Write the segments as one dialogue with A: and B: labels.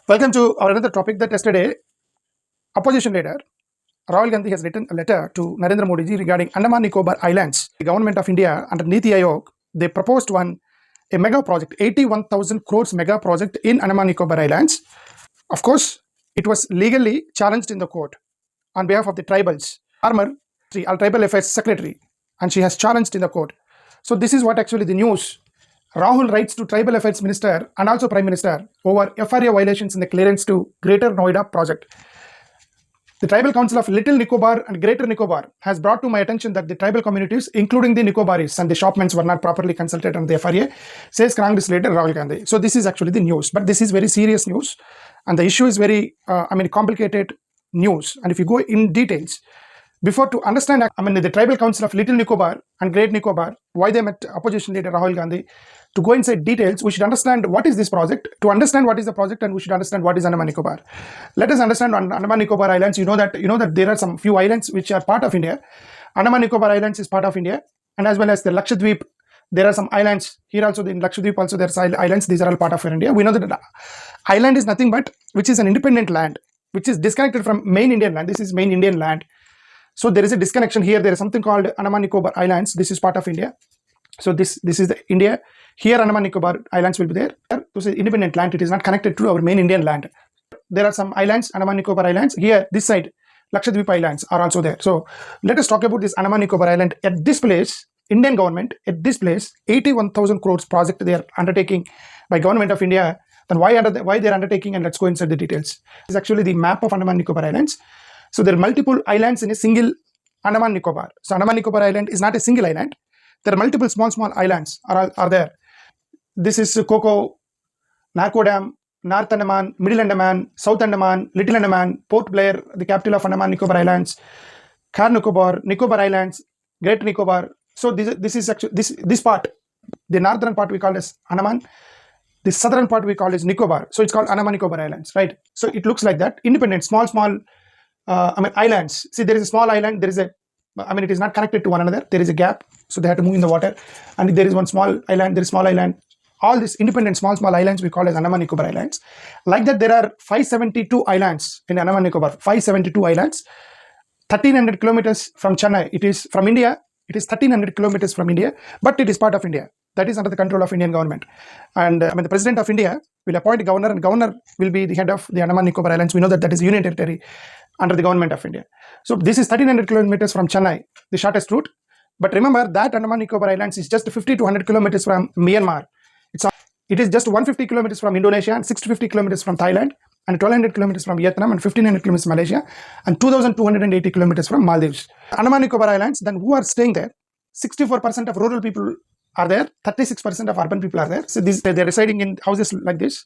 A: Welcome to our another topic that yesterday opposition leader Rahul Gandhi has written a letter to Narendra Modi ji regarding Andaman Nicobar Islands. The government of India under Niti Aayog, they proposed a mega project, 81,000 crores mega project in Andaman Nicobar Islands. Of course, it was legally challenged in the court on behalf of the tribals. Farmer, our tribal affairs secretary, and she has challenged in the court. So this is what actually the news. Rahul writes to Tribal Affairs Minister and also Prime Minister over FRA violations in the clearance to Greater Noida project. The Tribal Council of Little Nicobar and Greater Nicobar has brought to my attention that the tribal communities, including the Nicobaris and the shopmen, were not properly consulted on the FRA, says Congress leader Rahul Gandhi. So this is actually the news, but this is very serious news, and the issue is very, complicated news. And if you go in details, before to understand, the Tribal Council of Little Nicobar and Great Nicobar, why they met opposition leader Rahul Gandhi, to go inside details, we should understand what is this project. To understand what is the project, and we should understand what is Andaman Nicobar. Let us understand on Andaman Nicobar Islands. You know that there are some few islands which are part of India. Andaman Nicobar Islands is part of India, and as well as the Lakshadweep, there are some islands here also. In Lakshadweep also there are islands. These are all part of India. We know that island is nothing but which is an independent land, which is disconnected from main Indian land. This is main Indian land. So there is a disconnection here. There is something called Andaman Nicobar Islands. This is part of India. So this is the India. Here Andaman Nicobar Islands will be there. This is independent land. It is not connected to our main Indian land. There are some islands, Andaman Nicobar Islands. Here, this side, Lakshadweep Islands are also there. So let us talk about this Andaman Nicobar Island. At this place, Indian government, at this place, 81,000 crores project they are undertaking by government of India. Then why they are undertaking, and let's go inside the details. This is actually the map of Andaman Nicobar Islands. So there are multiple islands in a single Andaman Nicobar. So Andaman Nicobar Island is not a single island. There are multiple small islands are there. This is Coco, Narco Dam, North Andaman, Middle Andaman, South Andaman, Little Andaman, Port Blair, the capital of Andaman Nicobar Islands, Car Nicobar, Nicobar Islands, Great Nicobar. So this is actually this part, the northern part we call as Andaman, the southern part we call as Nicobar. So it's called Andaman Nicobar Islands, right? So it looks like that, independent, small islands. See, there is a small island. There is it is not connected to one another. There is a gap, so they have to move in the water. And there is one small island. There is small island. All these independent small islands we call as Andaman Nicobar Islands. Like that, there are 572 islands in Andaman Nicobar. 572 islands. 1,300 kilometers from Chennai. It is from India. It is 1,300 kilometers from India, but it is part of India. That is under the control of Indian government. And the president of India will appoint a governor, and governor will be the head of the Andaman Nicobar Islands. We know that is union territory under the government of India. So this is 1,300 kilometers from Chennai, the shortest route. But remember that Andaman Nicobar Islands is just 50 to 100 kilometers from Myanmar. It is just 150 kilometers from Indonesia, and 650 kilometers from Thailand, and 1,200 kilometers from Vietnam, and 1,500 kilometers from Malaysia, and 2,280 kilometers from Maldives. Andaman Nicobar Islands, then who are staying there? 64% of rural people are there, 36% of urban people are there. So they are residing in houses like this,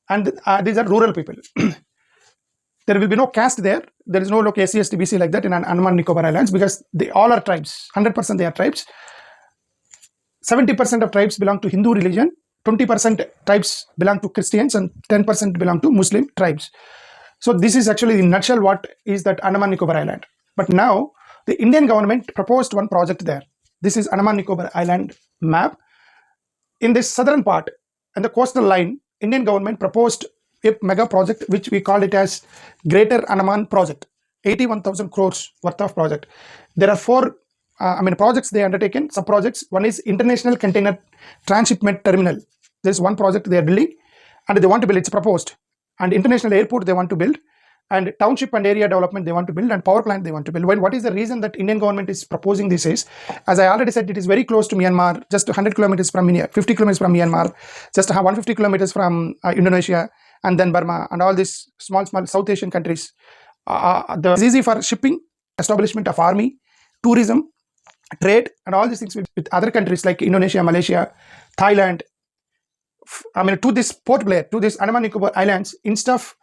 A: and these are rural people. There will be no caste there. There is no SC, ST, BC like that in Andaman Nicobar Islands, because they all are tribes. 100% they are tribes. 70% of tribes belong to Hindu religion, 20% tribes belong to Christians, and 10% belong to Muslim tribes. So this is actually in nutshell what is that Andaman Nicobar Island. But now the Indian government proposed one project there. This is Andaman Nicobar Island map. In this southern part and the coastal line, Indian government proposed a mega project which we call it as Greater Andaman project. 81,000 crores worth of project. There are four projects they undertaken, sub-projects. One is International Container Transshipment Terminal. There is one project they are building, and they want to build, it's proposed. And International Airport they want to build, and Township and Area Development they want to build, and Power Plant they want to build. Well, what is the reason that Indian government is proposing this is, as I already said, it is very close to Myanmar, just 100 kilometers from India, 50 kilometers from Myanmar, just 150 kilometers from Indonesia, and then Burma, and all these small South Asian countries. It's easy for shipping, establishment of army, tourism, trade, and all these things with other countries like Indonesia, Malaysia, Thailand. To this Port Blair, to this Andaman Nicobar Islands, instead of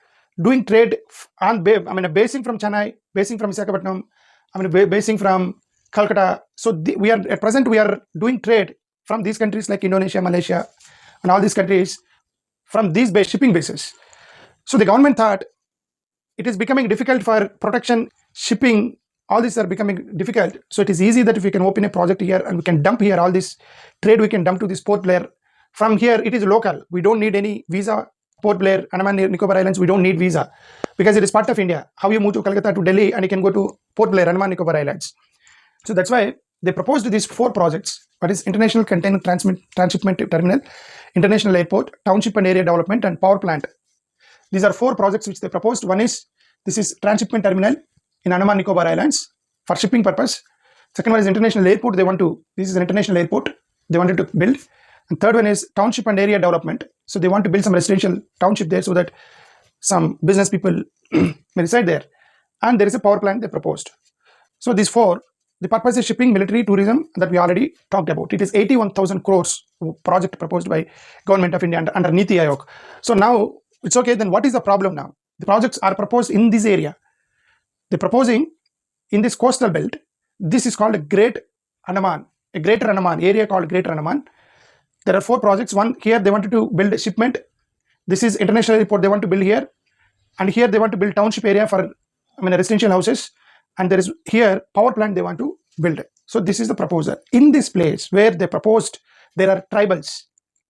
A: doing trade on basing from Chennai, basing from Visakhapatnam, basing from Calcutta. So at present we are doing trade from these countries like Indonesia, Malaysia, and all these countries from these shipping bases. So the government thought it is becoming difficult for protection, shipping, all these are becoming difficult. So it is easy that if we can open a project here and we can dump here all this trade, we can dump to this Port Blair. From here, it is local. We don't need any visa Port Blair, Andaman Nicobar Islands, we don't need visa because it is part of India. How you move to Calcutta to Delhi and you can go to Port Blair, Andaman Nicobar Islands. So that's why they proposed these 4 projects. What is International Container Transshipment Terminal, International Airport, Township and Area Development, and Power Plant. These are 4 projects which they proposed. One is, this is Transshipment Terminal in Andaman Nicobar Islands for shipping purpose. Second one is International Airport. This is an international airport they wanted to build. And third one is Township and Area Development. So they want to build some residential township there so that some business people may reside there. And there is a power plant they proposed. So these 4, the purpose is shipping, military, tourism, that we already talked about. It is 81,000 crores project proposed by Government of India under Niti Aayog. So now it's okay. Then what is the problem now? The projects are proposed in this area. They're proposing in this coastal belt. This is called a Great Andaman, a Greater Andaman area called Greater Andaman. There are 4 projects. One, here they wanted to build a shipment. This is international airport they want to build here. And here they want to build township area for residential houses. And there is here power plant they want to build. So this is the proposal. In this place where they proposed, there are tribals.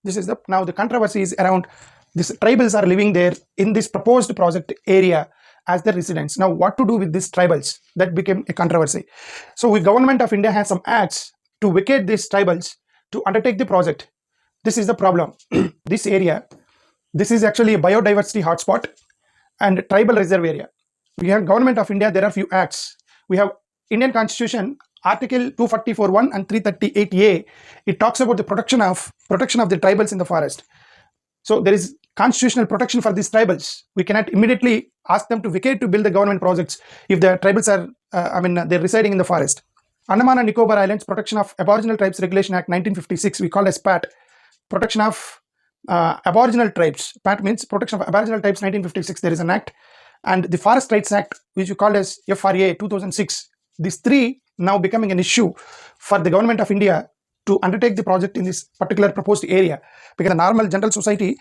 A: This is now the controversy is around these tribals are living there in this proposed project area as their residents. Now what to do with these tribals? That became a controversy. So the Government of India has some acts to vacate these tribals to undertake the project. This is the problem. This area, this is actually a biodiversity hotspot and tribal reserve area. We have Government of India, there are few acts. We have Indian Constitution, Article 244(1) and 338A. It talks about the protection of the tribals in the forest. So there is constitutional protection for these tribals. We cannot immediately ask them to vacate to build the government projects if the tribals are, they're residing in the forest. Andaman and Nicobar Islands Protection of Aboriginal Tribes Regulation Act 1956, we call as PAT. Protection of Aboriginal Tribes. PAT means Protection of Aboriginal Tribes 1956. There is an act. And the Forest Rights Act, which we call as FRA 2006. These 3 now becoming an issue for the Government of India to undertake the project in this particular proposed area. Because the normal general society,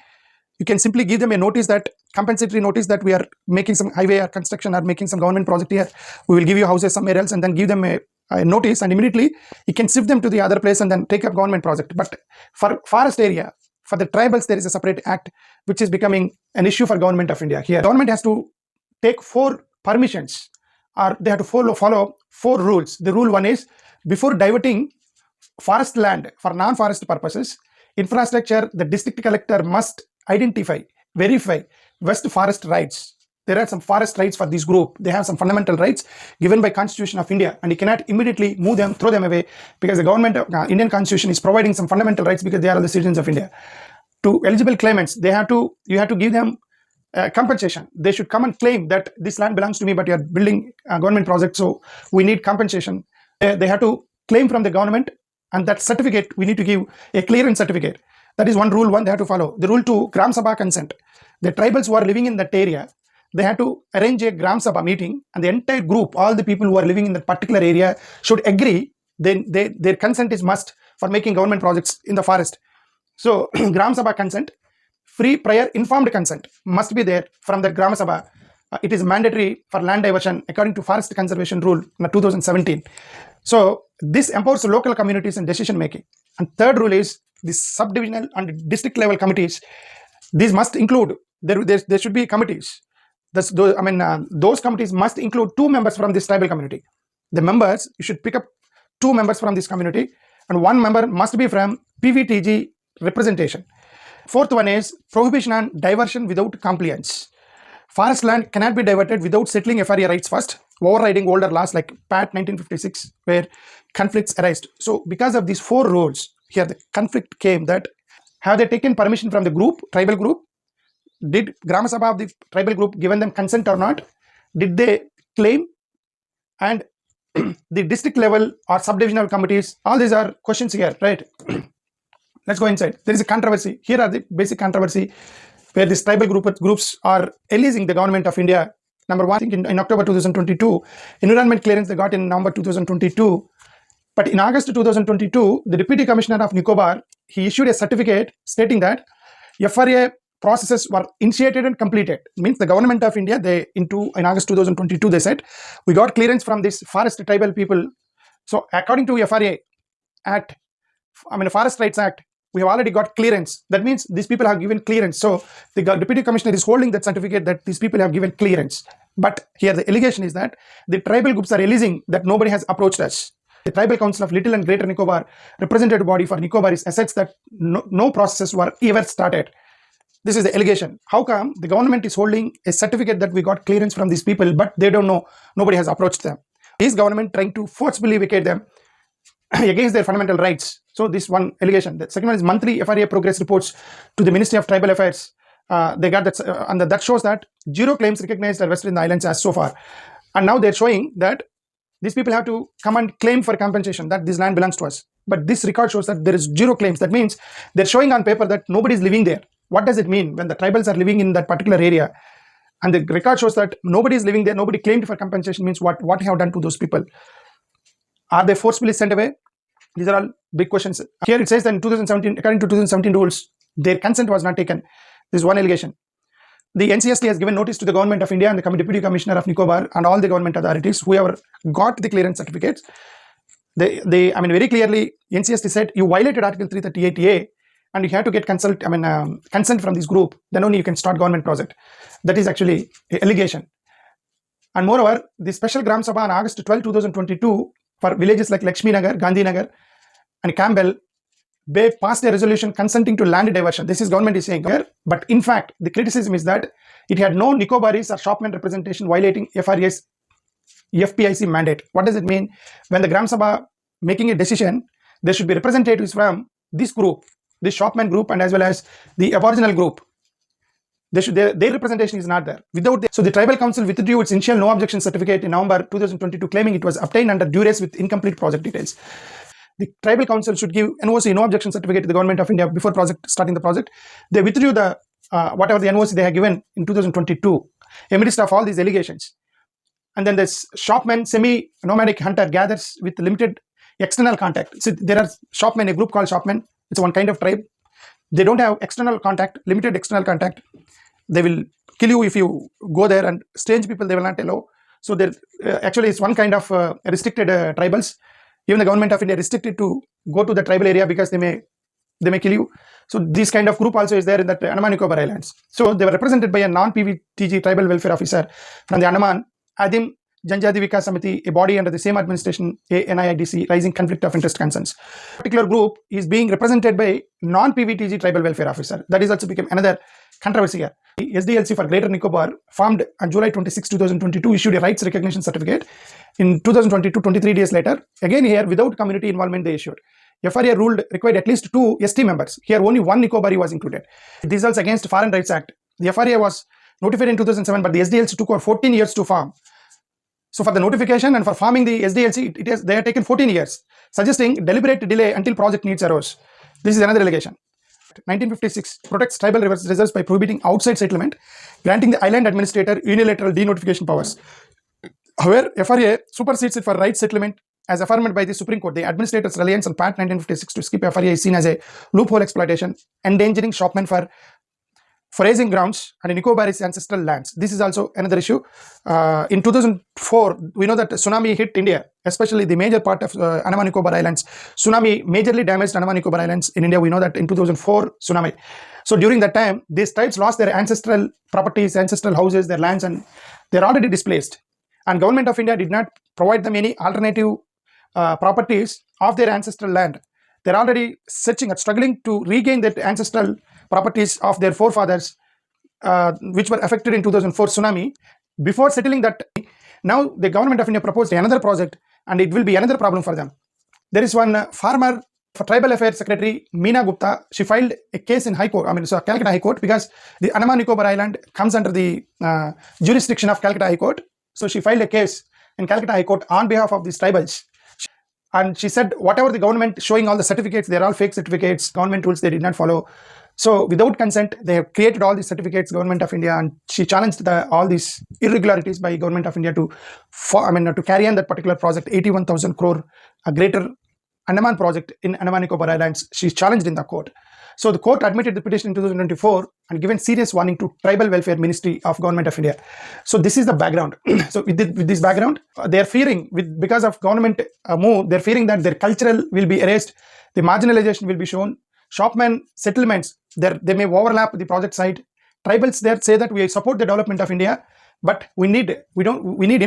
A: you can simply give them a notice, that compensatory notice, that we are making some highway or construction or making some government project here. We will give you houses somewhere else, and then give them a notice, and immediately you can shift them to the other place and then take up government project. But for forest area, for the tribals, there is a separate act which is becoming an issue for Government of India. Here, government has to take 4 permissions, or they have to follow 4 rules. The rule 1 is, before diverting forest land for non-forest purposes, infrastructure, the district collector must identify, verify West Forest rights. There are some forest rights for this group. They have some fundamental rights given by Constitution of India, and you cannot immediately move them, throw them away, because the government of Indian Constitution is providing some fundamental rights because they are the citizens of India. To eligible claimants, you have to give them compensation. They should come and claim that this land belongs to me, but you are building a government project, so we need compensation. They have to claim from the government, and that certificate, we need to give a clearance certificate. That is one rule 1 they have to follow. The rule 2, Gram Sabha consent. The tribals who are living in that area, they have to arrange a Gram Sabha meeting, and the entire group, all the people who are living in that particular area should agree. Then their consent is must for making government projects in the forest. So Gram Sabha consent, free prior informed consent must be there from the Gram Sabha. It is mandatory for land diversion according to Forest Conservation Rule 2017. So this empowers local communities in decision making. And third rule is the subdivisional and district level committees. These must include, there should be committees. Those committees must include 2 members from this tribal community. The members, you should pick up 2 members from this community, and 1 member must be from PVTG representation. Fourth one is prohibition on diversion without compliance. Forest land cannot be diverted without settling FRA rights first, overriding older laws like PAT 1956, where conflicts arise. So because of these 4 rules, here the conflict came that, have they taken permission from the group, tribal group? Did Gram Sabha of the tribal group given them consent or not? Did they claim? And the district level or subdivisional committees, all these are questions here, right? Let's go inside. There is a controversy. Here are the basic controversy where these tribal groups are alleging the Government of India. Number 1, I think in October 2022, environment clearance they got in November 2022. But in August 2022, the Deputy Commissioner of Nicobar, he issued a certificate stating that FRA processes were initiated and completed. It means the Government of India, in August 2022, they said, we got clearance from this forest tribal people. So according to FRA Act, Forest Rights Act, we have already got clearance. That means these people have given clearance. So the deputy commissioner is holding that certificate that these people have given clearance. But here the allegation is that the tribal groups are releasing that nobody has approached us. The Tribal Council of Little and Greater Nicobar, representative body for Nicobar, is asserts that no processes were ever started. This is the allegation. How come the government is holding a certificate that we got clearance from these people, but they don't know, nobody has approached them? Is government trying to forcibly vacate them against their fundamental rights? So this one allegation. The second one is monthly FRA progress reports to the Ministry of Tribal Affairs. They got that, and that shows that 0 claims recognized are vested in the islands as so far. And now they're showing that these people have to come and claim for compensation that this land belongs to us. But this record shows that there is 0 claims. That means they're showing on paper that nobody is living there. What does it mean when the tribals are living in that particular area? And the record shows that nobody is living there, nobody claimed for compensation, means what you have done to those people? Are they forcefully sent away? These are all big questions. Here it says that in 2017, according to 2017 rules, their consent was not taken. This is one allegation. The NCST has given notice to the government of India and the Deputy Commissioner of Nicobar and all the government authorities who have got the clearance certificates. They very clearly, NCST said you violated Article 338A and you have to get consent from this group. Then only you can start government project. That is actually an allegation. And moreover, the special Gram Sabha on August 12, 2022 for villages like Lakshmi Nagar, Gandhi Nagar and Campbell, they passed a resolution consenting to land diversion. This is government is saying. But in fact, the criticism is that it had no Nicobaris or shopman representation violating FRA's FPIC mandate. What does it mean? When the Gram Sabha making a decision, there should be representatives from this group, this shopman group, and as well as the Aboriginal group. Their representation is not there. So the Tribal Council withdrew its initial no objection certificate in November 2022, claiming it was obtained under duress with incomplete project details. The Tribal Council should give NOC, no objection certificate, to the Government of India before starting the project. They withdrew the whatever the NOC they had given in 2022 amidst of all these allegations. And then this shopman, semi-nomadic hunter, gathers with limited external contact. So there are shopmen, a group called shopmen. It's one kind of tribe. They don't have external contact, limited external contact. They will kill you if you go there, and strange people they will not allow. So there actually it's one kind of restricted tribals. Even the Government of India restricted to go to the tribal area because they may kill you. So this kind of group also is there in the Andaman Nicobar Islands. So they were represented by a non-PVTG tribal welfare officer from the Andaman, Adim Janjadi Vikas Samiti, a body under the same administration, NIIDC, raising conflict of interest concerns. A particular group is being represented by non-PVTG tribal welfare officer. That is also become another controversy here. The SDLC for Greater Nicobar, formed on July 26, 2022, issued a rights recognition certificate. In 2022, 23 days later, again here without community involvement they issued. FRA ruled required at least 2 ST members. Here only 1 Nicobari was included. This is also against Foreign Rights Act. The FRA was notified in 2007, but the SDLC took over 14 years to form. So for the notification and for forming the SDLC, they have taken 14 years, suggesting deliberate delay until project needs arose. This is another allegation. 1956 protects tribal reserves by prohibiting outside settlement, granting the island administrator unilateral denotification powers. However, FRA supersedes it for right settlement as affirmed by the Supreme Court. The administrator's reliance on Part 1956 to skip FRA is seen as a loophole exploitation, endangering shopmen for foraging grounds and Nicobar's ancestral lands. This is also another issue. In 2004, we know that tsunami hit India, especially the major part of Andaman Nicobar Islands. Tsunami majorly damaged Andaman Nicobar Islands in India. We know that in 2004 tsunami. So during that time, these tribes lost their ancestral properties, ancestral houses, their lands, and they're already displaced. And Government of India did not provide them any alternative properties of their ancestral land. They're already searching and struggling to regain that ancestral properties of their forefathers, which were affected in 2004 tsunami. Before settling that, now the Government of India proposed another project, and it will be another problem for them. There is one farmer, for Tribal Affairs Secretary Meena Gupta. She filed a case in High Court, Calcutta High Court, because the Andaman Nicobar Island comes under the jurisdiction of Calcutta High Court. So she filed a case in Calcutta High Court on behalf of these tribals. And she said whatever the government showing all the certificates, they're all fake certificates, government rules they did not follow. So without consent, they have created all these certificates, Government of India, and she challenged all these irregularities by Government of India to carry on that particular project, 81,000 crore, a Greater Andaman project in Andaman Nicobar Islands. She's challenged in the court. So the court admitted the petition in 2024 and given serious warning to Tribal Welfare Ministry of Government of India. So this is the background. So with this background, they are fearing, because of government move, they're fearing that their cultural will be erased, the marginalization will be shown shopmen settlements, they may overlap the project site. Tribals there say that we support the development of India, but we need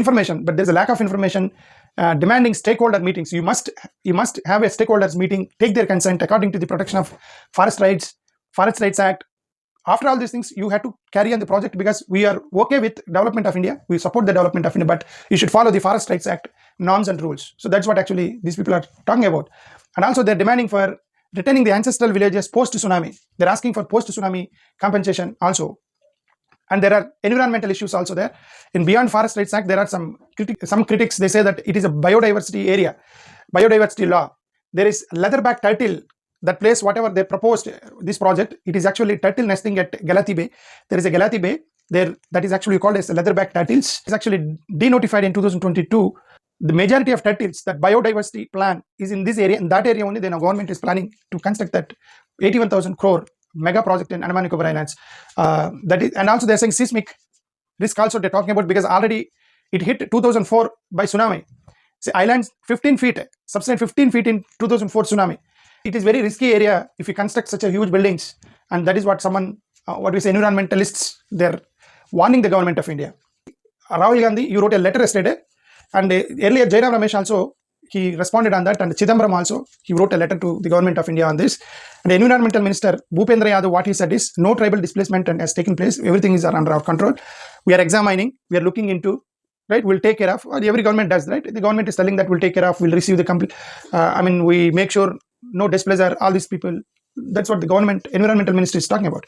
A: information, but there's a lack of information. Demanding stakeholder meetings. You must have a stakeholders meeting, take their consent according to the Protection of Forest Rights Act. After all these things, you have to carry on the project because we are okay with development of India. We support the development of India, but you should follow the Forest Rights Act norms and rules. So that's what actually these people are talking about. And also they're demanding for retaining the ancestral villages post-tsunami. They're asking for post-tsunami compensation also. And there are environmental issues also there. In Beyond Forest Rights Act, there are some critics. They say that it is a biodiversity area, biodiversity law. There is leatherback turtle, that place, whatever they proposed this project, it is actually turtle nesting at Galati Bay. There is a Galati Bay there that is actually called as leatherback turtles. It's actually denotified in 2022. The majority of turtles, that biodiversity plan is in this area, in that area only. Then the government is planning to construct that 81,000 crore mega project in Andaman Nicobar Islands. And also they're saying seismic risk also they're talking about, because already it hit 2004 by tsunami. See, islands 15 feet, subsided 15 feet in 2004 tsunami. It is very risky area if you construct such a huge buildings, and that is what environmentalists, they're warning the government of India. Rahul Gandhi, you wrote a letter yesterday, and earlier Jairam Ramesh also, he responded on that, and Chidambaram also, he wrote a letter to the government of India on this. And the environmental minister Bhupendra Yadav, what he said is, no tribal displacement has taken place, everything is under our control. We are examining, we are looking into, right, we'll take care of. Every government does, right? The government is telling that we'll take care of, we'll receive the complete, we make sure no displeasure, all these people. That's what the government environmental ministry is talking about.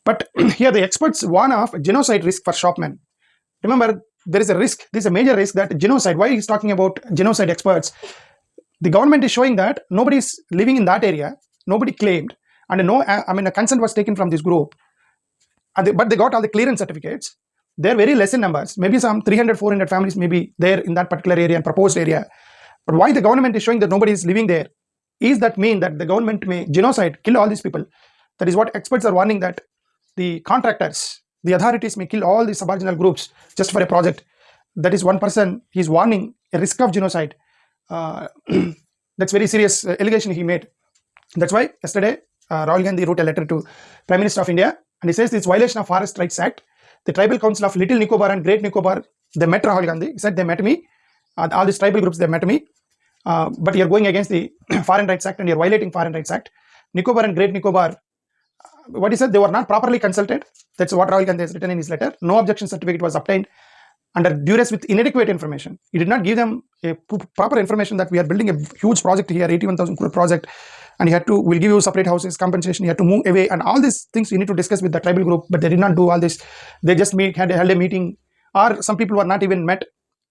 A: But here the experts warn of genocide risk for shopmen. Remember, there is a risk, this is a major risk, that genocide, why he's talking about genocide experts? The government is showing that nobody is living in that area, nobody claimed, and a consent was taken from this group, but they got all the clearance certificates. They're very less in numbers, maybe some 300, 400 families may be there in that particular area and proposed area. But why the government is showing that nobody is living there? Is that mean that the government may genocide, kill all these people? That is what experts are warning, that the contractors, the authorities may kill all these aboriginal groups just for a project. That is one person, he's warning a risk of genocide. That's very serious allegation he made. That's why yesterday Rahul Gandhi wrote a letter to Prime Minister of India, and he says this violation of Forest Rights Act. The Tribal Council of Little Nicobar and Great Nicobar, they met Rahul Gandhi. He said they met me. All these tribal groups, they met me. But you're going against the Foreign Rights Act and you're violating Foreign Rights Act. Nicobar and Great Nicobar, what he said, they were not properly consulted. That's what Rahul Gandhi has written in his letter. No objection certificate was obtained under duress with inadequate information. He did not give them a proper information that we are building a huge project here, 81,000 crore project, and we'll give you separate houses, compensation, you have to move away, and all these things you need to discuss with the tribal group, but they did not do all this. They just held a meeting, or some people were not even met.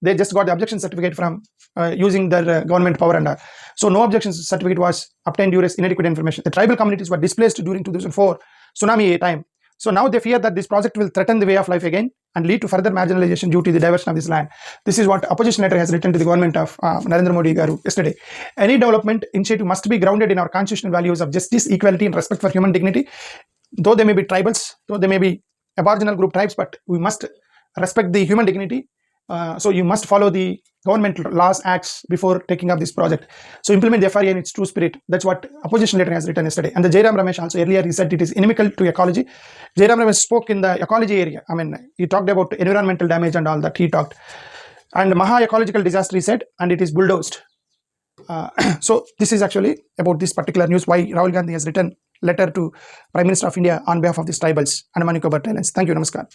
A: They just got the objection certificate from using their government power, and so no objection certificate was obtained due to inadequate information. The tribal communities were displaced during 2004 tsunami time. So now they fear that this project will threaten the way of life again and lead to further marginalization due to the diversion of this land. This is what opposition letter has written to the government of Narendra Modi garu yesterday. Any development initiative must be grounded in our constitutional values of justice, equality, and respect for human dignity. Though they may be tribals, though they may be aboriginal group tribes, but we must respect the human dignity. So you must follow the government laws, acts before taking up this project. So implement the FRA in its true spirit. That's what opposition letter has written yesterday. And the Jairam Ramesh also earlier, he said it is inimical to ecology. Jairam Ramesh spoke in the ecology area. He talked about environmental damage and all that he talked. And Maha ecological disaster, he said, and it is bulldozed. So this is actually about this particular news, why Rahul Gandhi has written letter to Prime Minister of India on behalf of these tribals, Andaman Nicobar Islands. Thank you. Namaskar.